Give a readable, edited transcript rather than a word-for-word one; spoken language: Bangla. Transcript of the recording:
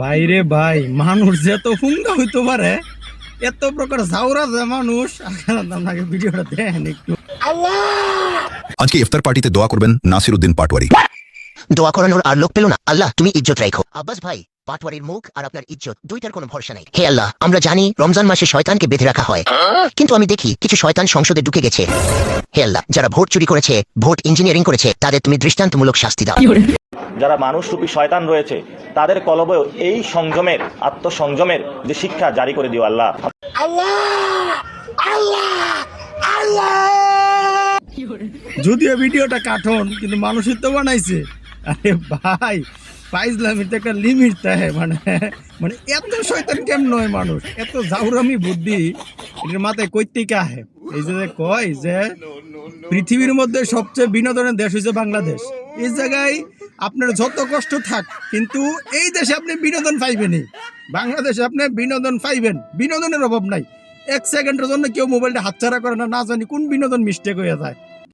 বাইরে ভাই মানুষ যে এত হুঙ্গা হইতে পারে, এত প্রকার ঝাউরা যে মানুষ, আপনাকে ভিডিওটা দেখেন একটু। আজকে ইফতার পার্টিতে দোয়া করবেন নাসির উদ্দিন পাটওয়ারি। দোয়া করানোর আর লোক পেল না। আল্লাহ তুমি ইজ্জত রাখো। আব্বাস ভাই, পাটওয়ারির মুখ আর আপনার ইজ্জত দুইটার কোনো ভরসা নেই। হে আল্লাহ, আমরা জানি রমজান মাসে শয়তানকে বেঁধে রাখা হয়, কিন্তু আমি দেখি কিছু শয়তান সংসদে ঢুকে গেছে। হে আল্লাহ, যারা ভোট চুরি করেছে, ভোট ইঞ্জিনিয়ারিং করেছে, তাদের তুমি দৃষ্টান্তমূলক শাস্তি দাও। যারা মানুষরূপী শয়তান রয়েছে তাদের কলবে এই সংযমের, আত্মসংযমের যে শিক্ষা জারি করে দিও আল্লাহ। যদিও ভিডিওটা কাঠন, কিন্তু মানুষের তো বানাইছে। আরে ভাই, ফাইজলামির তো একটা লিমিট থাকে। মানে মানে এত শয়তান কেমন হয় মানুষ, এত জাউরামি বুদ্ধি এটার মাথায় কইতেই আহে। এই যে কয় যে পৃথিবীর মধ্যে সবচেয়ে বিনোদনের দেশ হচ্ছে বাংলাদেশ। এই জায়গায় আপনার যত কষ্ট থাক, কিন্তু এই দেশে আপনি বিনোদন পাইবেনই। বাংলাদেশে আপনি বিনোদন পাইবেন, বিনোদনের অভাব নাই। এক সেকেন্ডের জন্য কেউ মোবাইলটা হাতছাড়া করে না, না জানি কোন বিনোদন মিস্টেক হয়ে যায়।